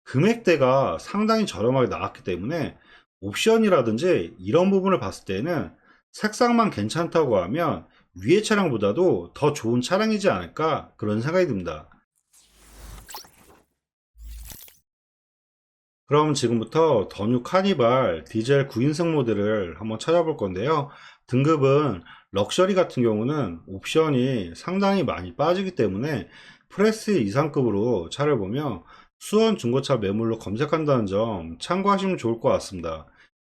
금액대가 상당히 저렴하게 나왔기 때문에 옵션이라든지 이런 부분을 봤을 때는 색상만 괜찮다고 하면 위의 차량보다도 더 좋은 차량이지 않을까 그런 생각이 듭니다. 그럼 지금부터 더뉴 카니발 디젤 9인승 모델을 한번 찾아볼 건데요. 등급은 럭셔리 같은 경우는 옵션이 상당히 많이 빠지기 때문에 프레스 이상급으로 차를 보며 수원 중고차 매물로 검색한다는 점 참고하시면 좋을 것 같습니다.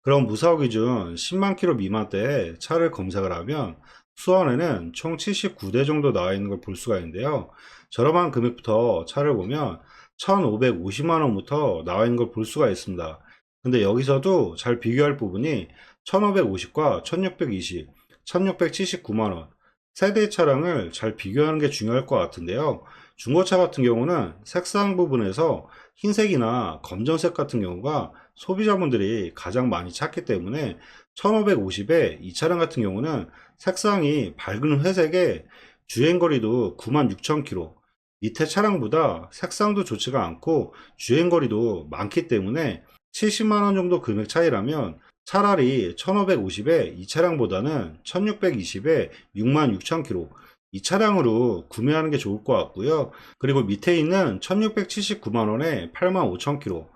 그럼 무사고 기준 10만 킬로 미만대에 차를 검색을 하면 수원에는 총 79대 정도 나와 있는 걸 볼 수가 있는데요. 저렴한 금액부터 차를 보면 1,550만 원부터 나와 있는 걸 볼 수가 있습니다. 근데 여기서도 잘 비교할 부분이 1,550과 1,620, 1,679만 원 세대 차량을 잘 비교하는 게 중요할 것 같은데요. 중고차 같은 경우는 색상 부분에서 흰색이나 검정색 같은 경우가 소비자분들이 가장 많이 찾기 때문에 1,550에 이 차량 같은 경우는 색상이 밝은 회색에 주행거리도 96,000km, 밑에 차량보다 색상도 좋지가 않고 주행거리도 많기 때문에 70만원 정도 금액 차이라면 차라리 1550에 이 차량보다는 1620에 66,000km 이 차량으로 구매하는 게 좋을 것 같고요. 그리고 밑에 있는 1679만원에 85,000km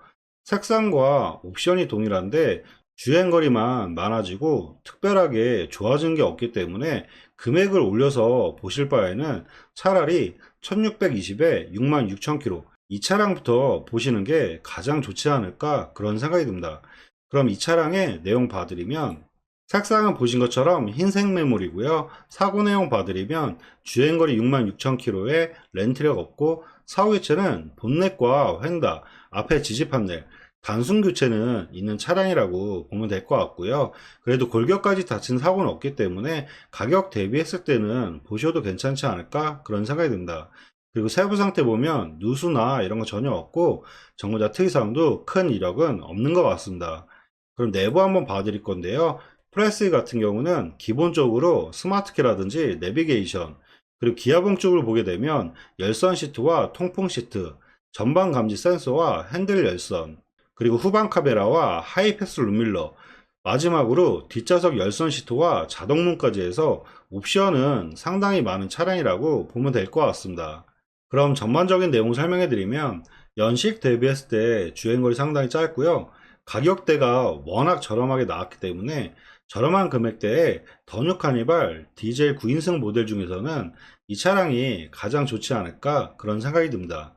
색상과 옵션이 동일한데 주행거리만 많아지고 특별하게 좋아진 게 없기 때문에 금액을 올려서 보실 바에는 차라리 1620에 66,000km 이 차량부터 보시는 게 가장 좋지 않을까 그런 생각이 듭니다. 그럼 이 차량의 내용 봐드리면 색상은 보신 것처럼 흰색 매물이고요. 사고 내용 봐드리면 주행거리 66,000km에 렌트력 없고 사후교체는 본넷과 휀다, 앞에 지지 판넬, 단순 교체는 있는 차량이라고 보면 될 것 같고요. 그래도 골격까지 다친 사고는 없기 때문에 가격 대비했을 때는 보셔도 괜찮지 않을까 그런 생각이 듭니다. 그리고 세부 상태 보면 누수나 이런 거 전혀 없고 정보자 특이사항도 큰 이력은 없는 것 같습니다. 그럼 내부 한번 봐드릴 건데요. 프레스 같은 경우는 기본적으로 스마트키라든지 내비게이션, 그리고 기아봉 쪽을 보게 되면 열선 시트와 통풍 시트, 전방 감지 센서와 핸들 열선, 그리고 후방 카메라와 하이패스 룸밀러, 마지막으로 뒷좌석 열선 시트와 자동문까지 해서 옵션은 상당히 많은 차량이라고 보면 될 것 같습니다. 그럼 전반적인 내용 설명해 드리면 연식 대비했을 때 주행거리 상당히 짧고요. 가격대가 워낙 저렴하게 나왔기 때문에 저렴한 금액대에 더뉴 카니발 디젤 9인승 모델 중에서는 이 차량이 가장 좋지 않을까 그런 생각이 듭니다.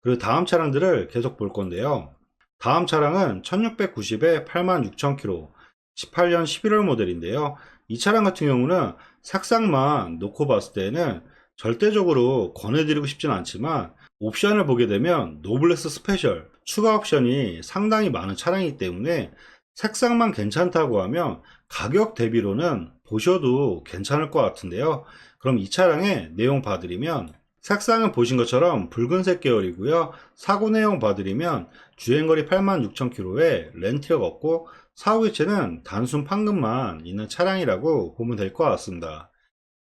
그리고 다음 차량들을 계속 볼 건데요. 다음 차량은 1690에 86,000km 18년 11월 모델인데요. 이 차량 같은 경우는 색상만 놓고 봤을 때는 절대적으로 권해드리고 싶진 않지만 옵션을 보게 되면 노블레스 스페셜 추가 옵션이 상당히 많은 차량이기 때문에 색상만 괜찮다고 하면 가격 대비로는 보셔도 괜찮을 것 같은데요. 그럼 이 차량의 내용 봐드리면 색상은 보신 것처럼 붉은색 계열이고요. 사고 내용 봐드리면 주행거리 86,000km에 렌트력 없고 사후교체는 단순 판금만 있는 차량이라고 보면 될 것 같습니다.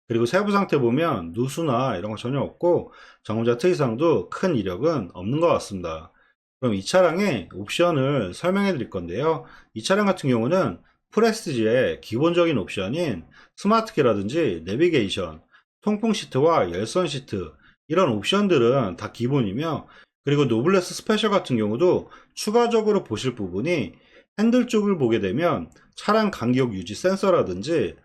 그리고 세부 상태 보면 누수나 이런 거 전혀 없고 전원자 특이사항도 큰 이력은 없는 것 같습니다. 그럼 이 차량의 옵션을 설명해 드릴 건데요. 이 차량 같은 경우는 프레스티지의 기본적인 옵션인 스마트키라든지 내비게이션, 통풍 시트와 열선 시트 이런 옵션들은 다 기본이며 그리고 노블레스 스페셜 같은 경우도 추가적으로 보실 부분이 핸들 쪽을 보게 되면 차량 간격 유지 센서라든지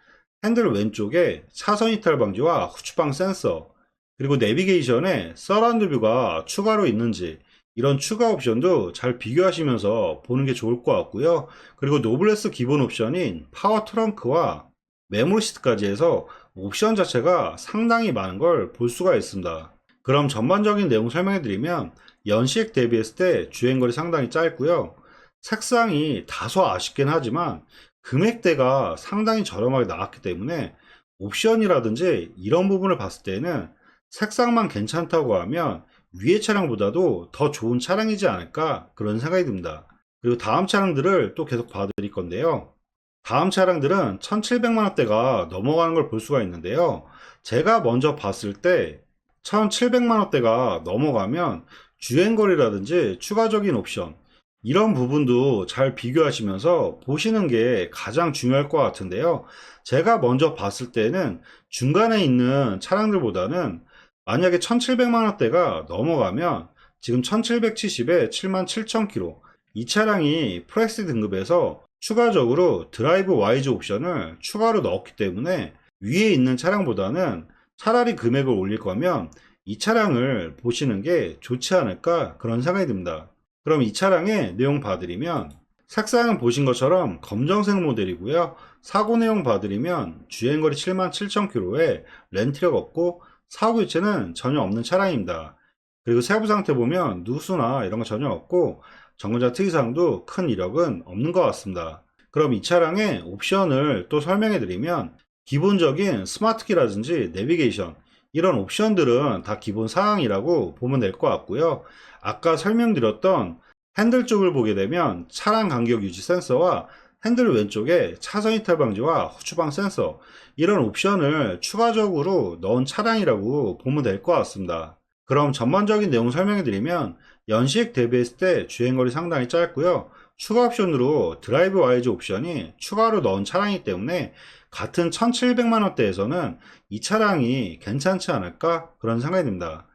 핸들 왼쪽에 차선 이탈 방지와 후추방 센서 그리고 내비게이션에 서라운드 뷰가 추가로 있는지 이런 추가 옵션도 잘 비교하시면서 보는 게 좋을 것 같고요. 그리고 노블레스 기본 옵션인 파워 트렁크와 메모리 시트까지 해서 옵션 자체가 상당히 많은 걸 볼 수가 있습니다. 그럼 전반적인 내용 설명해 드리면 연식 대비했을 때 주행거리 상당히 짧고요. 색상이 다소 아쉽긴 하지만 금액대가 상당히 저렴하게 나왔기 때문에 옵션이라든지 이런 부분을 봤을 때는 색상만 괜찮다고 하면 위의 차량보다도 더 좋은 차량이지 않을까 그런 생각이 듭니다. 그리고 다음 차량들을 또 계속 봐드릴 건데요. 다음 차량들은 1700만원대가 넘어가는 걸 볼 수가 있는데요. 제가 먼저 봤을 때 1700만원대가 넘어가면 주행거리라든지 추가적인 옵션, 이런 부분도 잘 비교하시면서 보시는 게 가장 중요할 것 같은데요. 제가 먼저 봤을 때는 중간에 있는 차량들보다는 만약에 1700만 원대가 넘어가면 지금 1770에 77,000km, 이 차량이 프레스 등급에서 추가적으로 드라이브 와이즈 옵션을 추가로 넣었기 때문에 위에 있는 차량보다는 차라리 금액을 올릴 거면 이 차량을 보시는 게 좋지 않을까 그런 생각이 듭니다. 그럼 이 차량의 내용 봐드리면, 색상은 보신 것처럼 검정색 모델이고요. 사고 내용 봐드리면 주행거리 77,000km에 렌트력 없고 사고 유체는 전혀 없는 차량입니다. 그리고 세부 상태 보면 누수나 이런 거 전혀 없고 전고자 특이사항도 큰 이력은 없는 것 같습니다. 그럼 이 차량의 옵션을 또 설명해 드리면, 기본적인 스마트키라든지 내비게이션, 이런 옵션들은 다 기본 사항이라고 보면 될 것 같고요. 아까 설명드렸던 핸들 쪽을 보게 되면 차량 간격 유지 센서와 핸들 왼쪽에 차선 이탈 방지와 후추방 센서, 이런 옵션을 추가적으로 넣은 차량이라고 보면 될 것 같습니다. 그럼 전반적인 내용 설명해 드리면, 연식 대비했을 때 주행거리 상당히 짧고요. 추가 옵션으로 드라이브 와이즈 옵션이 추가로 넣은 차량이기 때문에 같은 1700만 원대에서는 이 차량이 괜찮지 않을까 그런 생각이 듭니다.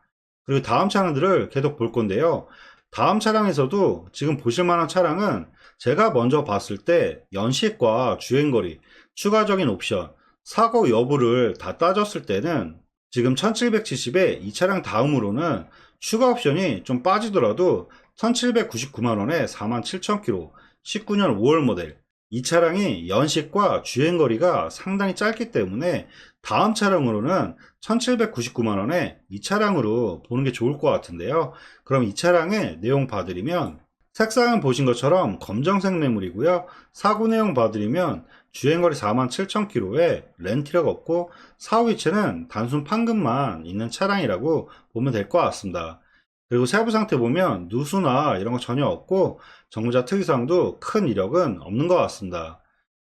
그리고 다음 차량들을 계속 볼 건데요. 다음 차량에서도 지금 보실 만한 차량은 제가 먼저 봤을 때 연식과 주행거리, 추가적인 옵션, 사고 여부를 다 따졌을 때는 지금 1770에 이 차량 다음으로는 추가 옵션이 좀 빠지더라도 1799만원에 47,000km, 19년 5월 모델, 이 차량이 연식과 주행거리가 상당히 짧기 때문에 다음 차량으로는 1799만원에 이 차량으로 보는 게 좋을 것 같은데요. 그럼 이 차량의 내용 봐드리면, 색상은 보신 것처럼 검정색 뇌물이고요. 사고 내용 봐드리면 주행거리 47,000km에 렌트력 없고 사후 위치는 단순 판금만 있는 차량이라고 보면 될 것 같습니다. 그리고 세부 상태 보면 누수나 이런 거 전혀 없고 정보자 특이사항도 큰 이력은 없는 것 같습니다.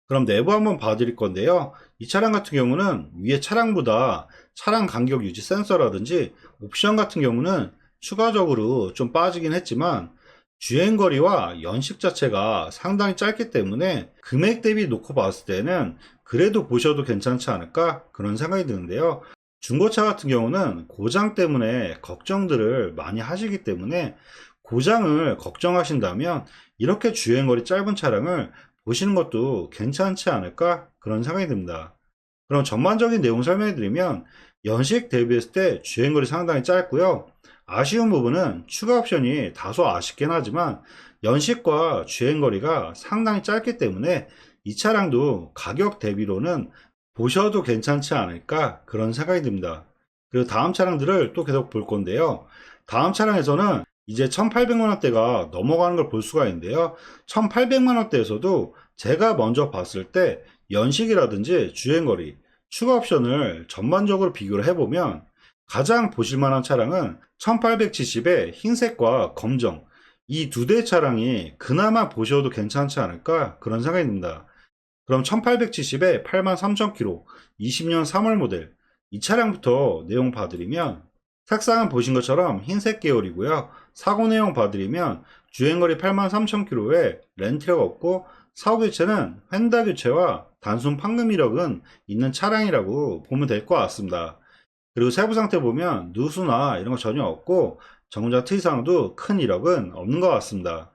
그럼 내부 한번 봐드릴 건데요. 이 차량 같은 경우는 위에 차량보다 차량 간격 유지 센서라든지 옵션 같은 경우는 추가적으로 좀 빠지긴 했지만 주행거리와 연식 자체가 상당히 짧기 때문에 금액 대비 놓고 봤을 때는 그래도 보셔도 괜찮지 않을까 그런 생각이 드는데요. 중고차 같은 경우는 고장 때문에 걱정들을 많이 하시기 때문에, 고장을 걱정하신다면 이렇게 주행거리 짧은 차량을 보시는 것도 괜찮지 않을까 그런 생각이 듭니다. 그럼 전반적인 내용 설명해 드리면, 연식 대비했을 때 주행거리 상당히 짧고요. 아쉬운 부분은 추가 옵션이 다소 아쉽긴 하지만 연식과 주행거리가 상당히 짧기 때문에 이 차량도 가격 대비로는 보셔도 괜찮지 않을까 그런 생각이 듭니다. 그리고 다음 차량들을 또 계속 볼 건데요. 다음 차량에서는 이제 1800만 원대가 넘어가는 걸 볼 수가 있는데요. 1800만 원대에서도 제가 먼저 봤을 때 연식이라든지 주행거리, 추가 옵션을 전반적으로 비교를 해보면 가장 보실만한 차량은 1870의 흰색과 검정, 이 두 대의 차량이 그나마 보셔도 괜찮지 않을까 그런 생각이 듭니다. 그럼 1870에 83,000km, 20년 3월 모델, 이 차량부터 내용 봐드리면, 색상은 보신 것처럼 흰색 계열이고요. 사고 내용 봐드리면 주행거리 83,000km에 렌트력 없고 사고 교체는 휀다 교체와 단순 판금 이력은 있는 차량이라고 보면 될 것 같습니다. 그리고 세부 상태 보면 누수나 이런 거 전혀 없고 정자 특이사항도 큰 이력은 없는 것 같습니다.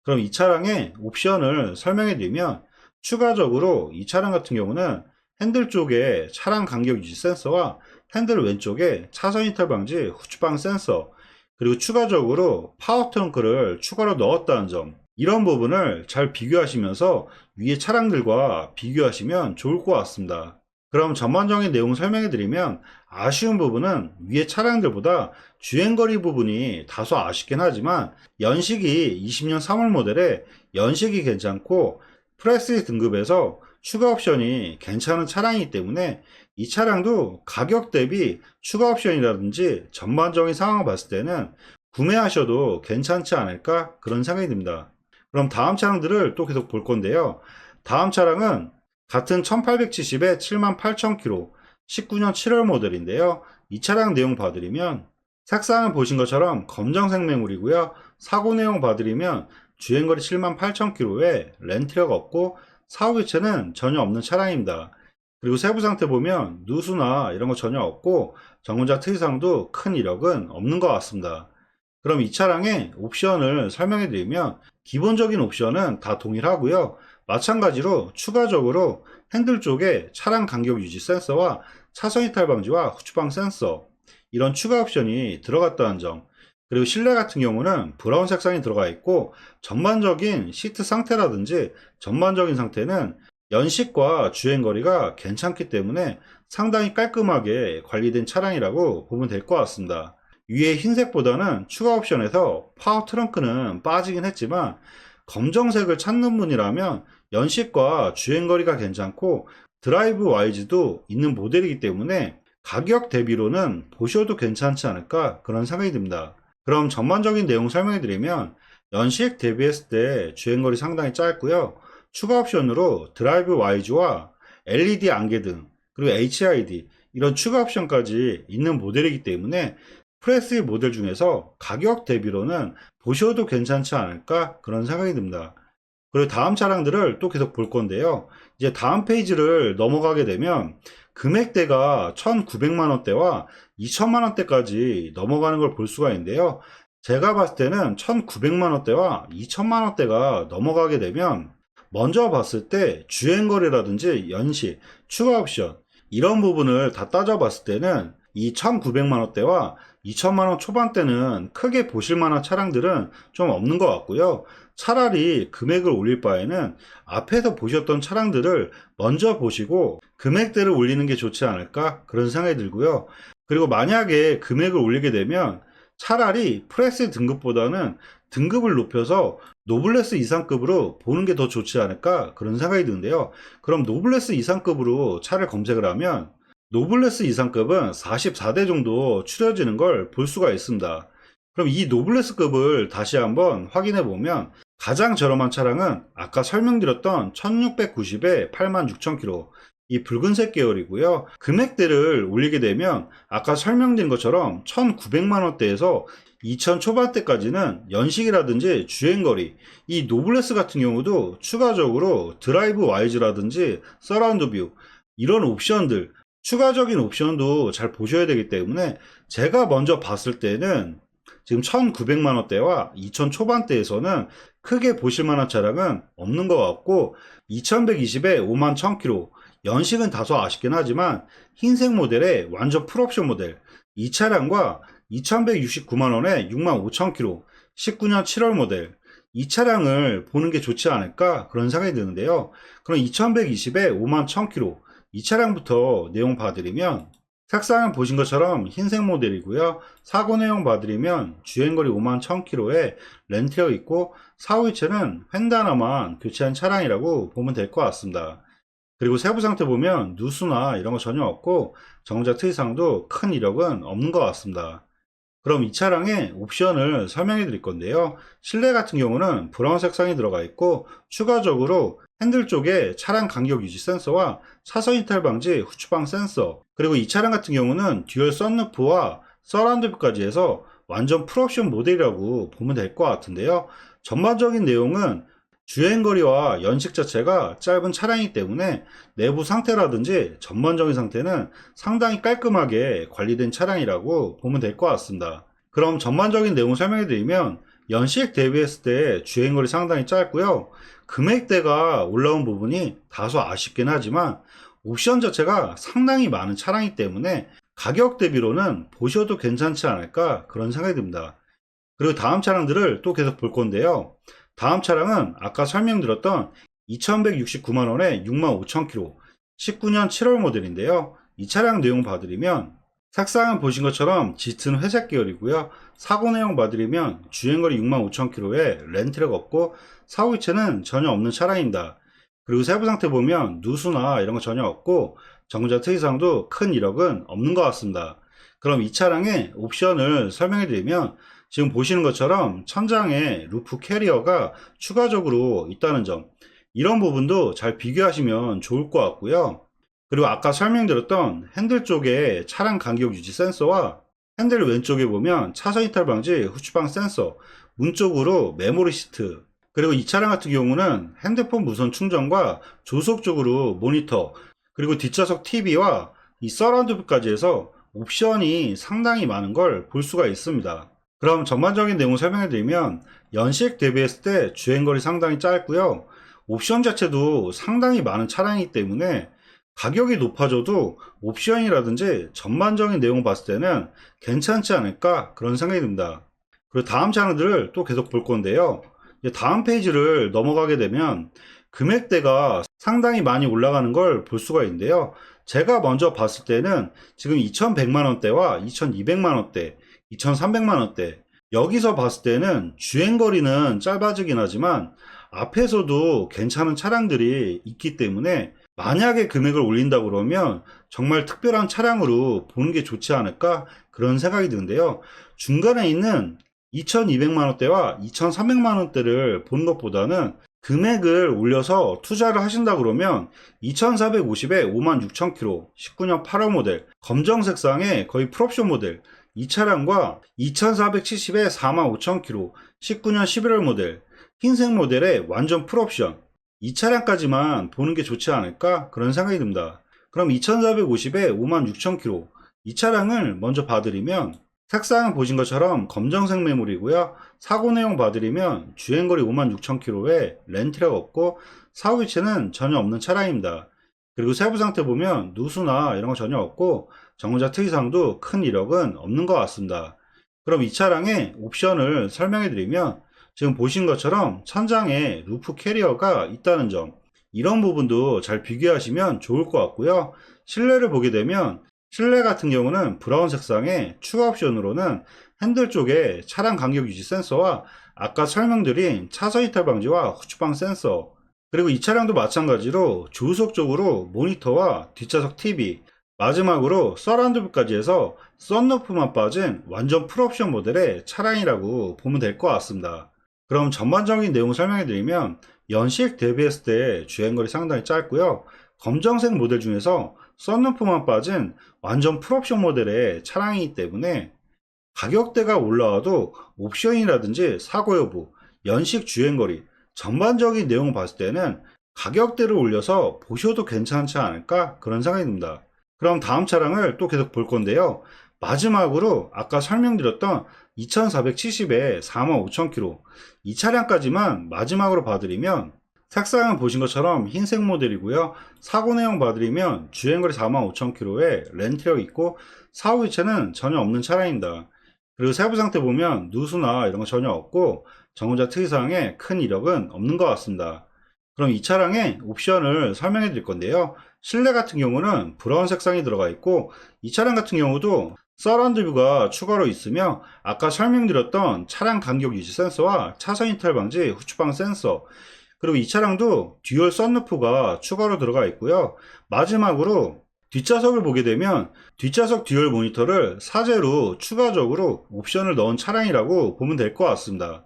그럼 이 차량의 옵션을 설명해 드리면, 추가적으로 이 차량 같은 경우는 핸들 쪽에 차량 간격 유지 센서와 핸들 왼쪽에 차선 이탈 방지 후추방 센서, 그리고 추가적으로 파워 트렁크를 추가로 넣었다는 점, 이런 부분을 잘 비교하시면서 위에 차량들과 비교하시면 좋을 것 같습니다. 그럼 전반적인 내용 설명해 드리면, 아쉬운 부분은 위에 차량들보다 주행거리 부분이 다소 아쉽긴 하지만 연식이 20년 3월 모델에 연식이 괜찮고 프레스 등급에서 추가 옵션이 괜찮은 차량이기 때문에 이 차량도 가격 대비 추가 옵션이라든지 전반적인 상황을 봤을 때는 구매하셔도 괜찮지 않을까 그런 생각이 듭니다. 그럼 다음 차량들을 또 계속 볼 건데요. 다음 차량은 같은 1870에 78,000km, 19년 7월 모델인데요. 이 차량 내용 봐드리면 색상은 보신 것처럼 검정색 매물이고요. 사고 내용 봐드리면 주행거리 78,000km에 렌트력 없고 사후 교체는 전혀 없는 차량입니다. 그리고 세부 상태 보면 누수나 이런 거 전혀 없고 정원자 특이사항도 큰 이력은 없는 것 같습니다. 그럼 이 차량의 옵션을 설명해 드리면 기본적인 옵션은 다 동일하고요. 마찬가지로 추가적으로 핸들 쪽에 차량 간격 유지 센서와 차선 이탈 방지와 후추방 센서 이런 추가 옵션이 들어갔다는 점, 그리고 실내 같은 경우는 브라운 색상이 들어가 있고 전반적인 시트 상태라든지 전반적인 상태는 연식과 주행거리가 괜찮기 때문에 상당히 깔끔하게 관리된 차량이라고 보면 될 것 같습니다. 위에 흰색보다는 추가 옵션에서 파워 트렁크는 빠지긴 했지만 검정색을 찾는 분이라면 연식과 주행거리가 괜찮고 드라이브 와이즈도 있는 모델이기 때문에 가격 대비로는 보셔도 괜찮지 않을까 그런 생각이 듭니다. 그럼 전반적인 내용 설명해 드리면 연식 대비했을 때 주행거리 상당히 짧고요. 추가 옵션으로 드라이브 와이즈와 LED 안개등 그리고 HID 이런 추가 옵션까지 있는 모델이기 때문에 프레스 모델 중에서 가격 대비로는 보셔도 괜찮지 않을까 그런 생각이 듭니다. 그리고 다음 차량들을 또 계속 볼 건데요. 이제 다음 페이지를 넘어가게 되면 금액대가 1,900만 원대와 2천만 원대까지 넘어가는 걸 볼 수가 있는데요. 제가 봤을 때는 1,900만 원대와 2천만 원대가 넘어가게 되면 먼저 봤을 때 주행거리라든지 연식, 추가 옵션 이런 부분을 다 따져봤을 때는 이 1,900만 원대와 2천만 원 초반대는 크게 보실 만한 차량들은 좀 없는 것 같고요. 차라리 금액을 올릴 바에는 앞에서 보셨던 차량들을 먼저 보시고 금액대를 올리는 게 좋지 않을까 그런 생각이 들고요. 그리고 만약에 금액을 올리게 되면 차라리 프레스 등급보다는 등급을 높여서 노블레스 이상급으로 보는 게 더 좋지 않을까 그런 생각이 드는데요. 그럼 노블레스 이상급으로 차를 검색을 하면 노블레스 이상급은 44대 정도 추려지는 걸 볼 수가 있습니다. 그럼 이 노블레스급을 다시 한번 확인해 보면 가장 저렴한 차량은 아까 설명드렸던 1690에 86,000km 이 붉은색 계열이고요. 금액대를 올리게 되면 아까 설명드린 것처럼 1,900만 원대에서 2천 초반대까지는 연식이라든지 주행거리 이 노블레스 같은 경우도 추가적으로 드라이브 와이즈라든지 서라운드 뷰 이런 옵션들 추가적인 옵션도 잘 보셔야 되기 때문에 제가 먼저 봤을 때는 지금 1,900만 원대와 2천 초반대에서는 크게 보실 만한 차량은 없는 것 같고 2120에 5만 1000km 연식은 다소 아쉽긴 하지만 흰색 모델의 완전 풀옵션 모델 이 차량과 2169만 원에 6만 5000km 19년 7월 모델 이 차량을 보는 게 좋지 않을까 그런 생각이 드는데요. 그럼 2120에 5만 1000km 이 차량부터 내용 봐드리면 색상은 보신 것처럼 흰색 모델이고요. 사고 내용 봐드리면 주행거리 5만 1000km에 렌트력 있고 사후이체는 휀다 하나만 교체한 차량이라고 보면 될 것 같습니다. 그리고 세부 상태 보면 누수나 이런 거 전혀 없고 정자 특이사항도 큰 이력은 없는 것 같습니다. 그럼 이 차량의 옵션을 설명해 드릴 건데요. 실내 같은 경우는 브라운 색상이 들어가 있고 추가적으로 핸들 쪽에 차량 간격 유지 센서와 차선 이탈 방지 후추방 센서 그리고 이 차량 같은 경우는 듀얼 썬루프와 서라운드 뷰까지 해서 완전 풀옵션 모델이라고 보면 될 것 같은데요. 전반적인 내용은 주행거리와 연식 자체가 짧은 차량이기 때문에 내부 상태라든지 전반적인 상태는 상당히 깔끔하게 관리된 차량이라고 보면 될 것 같습니다. 그럼 전반적인 내용을 설명해 드리면 연식 대비했을 때 주행거리 상당히 짧고요. 금액대가 올라온 부분이 다소 아쉽긴 하지만 옵션 자체가 상당히 많은 차량이기 때문에 가격 대비로는 보셔도 괜찮지 않을까 그런 생각이 듭니다. 그리고 다음 차량들을 또 계속 볼 건데요. 다음 차량은 아까 설명드렸던 2169만 원에 6만 5천 km 19년 7월 모델인데요. 이 차량 내용 봐드리면 색상은 보신 것처럼 짙은 회색 계열이고요. 사고 내용 봐드리면 주행거리 6만 5천 km에 렌트력 없고 사후이체는 전혀 없는 차량입니다. 그리고 세부 상태 보면 누수나 이런 거 전혀 없고 정자 특이사항도 큰 이력은 없는 것 같습니다. 그럼 이 차량의 옵션을 설명해 드리면 지금 보시는 것처럼 천장에 루프 캐리어가 추가적으로 있다는 점 이런 부분도 잘 비교하시면 좋을 것 같고요. 그리고 아까 설명드렸던 핸들 쪽에 차량 간격 유지 센서와 핸들 왼쪽에 보면 차선 이탈 방지 후추방 센서, 문 쪽으로 메모리 시트, 그리고 이 차량 같은 경우는 핸드폰 무선 충전과 조수석 쪽으로 모니터, 그리고 뒷좌석 TV와 이 서라운드뷰까지 해서 옵션이 상당히 많은 걸 볼 수가 있습니다. 그럼 전반적인 내용을 설명해 드리면, 연식 대비했을 때 주행거리 상당히 짧고요. 옵션 자체도 상당히 많은 차량이기 때문에 가격이 높아져도 옵션이라든지 전반적인 내용을 봤을 때는 괜찮지 않을까 그런 생각이 듭니다. 그리고 다음 차량들을 또 계속 볼 건데요. 이제 다음 페이지를 넘어가게 되면 금액대가 상당히 많이 올라가는 걸 볼 수가 있는데요. 제가 먼저 봤을 때는 지금 2100만원대와 2200만원대, 2300만원대, 여기서 봤을 때는 주행거리는 짧아지긴 하지만 앞에서도 괜찮은 차량들이 있기 때문에 만약에 금액을 올린다 그러면 정말 특별한 차량으로 보는 게 좋지 않을까 그런 생각이 드는데요. 중간에 있는 2200만원대와 2300만원대를 보는 것보다는 금액을 올려서 투자를 하신다 그러면 2450에 56,000km, 19년 8월 모델, 검정 색상의 거의 풀옵션 모델, 이 차량과 2470에 45,000km, 19년 11월 모델, 흰색 모델의 완전 풀옵션, 이 차량까지만 보는 게 좋지 않을까 그런 생각이 듭니다. 그럼 2450에 56,000km, 이 차량을 먼저 봐드리면 색상은 보신 것처럼 검정색 메모리고요. 사고 내용 봐드리면 주행거리 56,000km에 렌트가 없고 사후 교체는 전혀 없는 차량입니다. 그리고 세부 상태 보면 누수나 이런 거 전혀 없고 전고자 특이사항도 큰 이력은 없는 것 같습니다. 그럼 이 차량의 옵션을 설명해 드리면 지금 보신 것처럼 천장에 루프 캐리어가 있다는 점, 이런 부분도 잘 비교하시면 좋을 것 같고요. 실내를 보게 되면 실내 같은 경우는 브라운 색상의 추가 옵션으로는 핸들 쪽에 차량 간격 유지 센서와 아까 설명드린 차선 이탈 방지와 후추방 센서, 그리고 이 차량도 마찬가지로 조수석 쪽으로 모니터와 뒷좌석 TV, 마지막으로 서라운드뷰까지 해서 썬루프만 빠진 완전 풀옵션 모델의 차량이라고 보면 될 것 같습니다. 그럼 전반적인 내용 설명해 드리면 연식 대비했을 때 주행거리 상당히 짧고요. 검정색 모델 중에서 썬루프만 빠진 완전 풀옵션 모델의 차량이기 때문에 가격대가 올라와도 옵션이라든지 사고 여부, 연식 주행거리, 전반적인 내용을 봤을 때는 가격대를 올려서 보셔도 괜찮지 않을까 그런 생각이 듭니다. 그럼 다음 차량을 또 계속 볼 건데요. 마지막으로 아까 설명드렸던 2470에 45,000km, 이 차량까지만 마지막으로 봐드리면 색상은 보신 것처럼 흰색 모델이고요. 사고 내용 봐드리면 주행거리 45,000km에 렌트력 있고 사후 교체는 전혀 없는 차량입니다. 그리고 세부 상태 보면 누수나 이런 거 전혀 없고 전고자 특이사항에 큰 이력은 없는 것 같습니다. 그럼 이 차량의 옵션을 설명해 드릴 건데요. 실내 같은 경우는 브라운 색상이 들어가 있고 이 차량 같은 경우도 서라운드 뷰가 추가로 있으며 아까 설명드렸던 차량 간격 유지 센서와 차선 이탈 방지 후추방 센서, 그리고 이 차량도 듀얼 썬루프가 추가로 들어가 있고요. 마지막으로 뒷좌석을 보게 되면 뒷좌석 듀얼 모니터를 사제로 추가적으로 옵션을 넣은 차량이라고 보면 될 것 같습니다.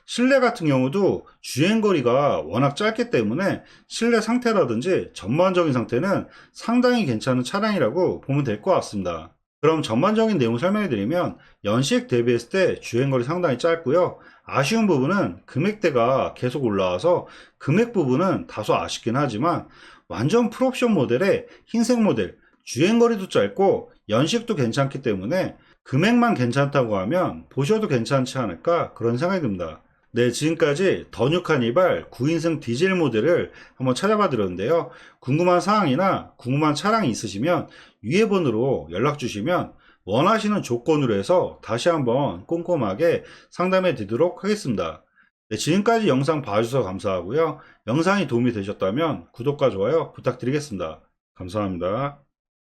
실내 같은 경우도 주행거리가 워낙 짧기 때문에 실내 상태라든지 전반적인 상태는 상당히 괜찮은 차량이라고 보면 될 것 같습니다. 그럼 전반적인 내용 설명해 드리면 연식 대비했을 때 주행거리 상당히 짧고요. 아쉬운 부분은 금액대가 계속 올라와서 금액 부분은 다소 아쉽긴 하지만 완전 풀옵션 모델의 흰색 모델, 주행거리도 짧고 연식도 괜찮기 때문에 금액만 괜찮다고 하면 보셔도 괜찮지 않을까 그런 생각이 듭니다. 네, 지금까지 더 뉴 카니발 9인승 디젤 모델을 한번 찾아봐 드렸는데요. 궁금한 사항이나 궁금한 차량이 있으시면 위에 번호로 연락 주시면 원하시는 조건으로 해서 다시 한번 꼼꼼하게 상담해 드리도록 하겠습니다. 네, 지금까지 영상 봐주셔서 감사하고요. 영상이 도움이 되셨다면 구독과 좋아요 부탁드리겠습니다. 감사합니다.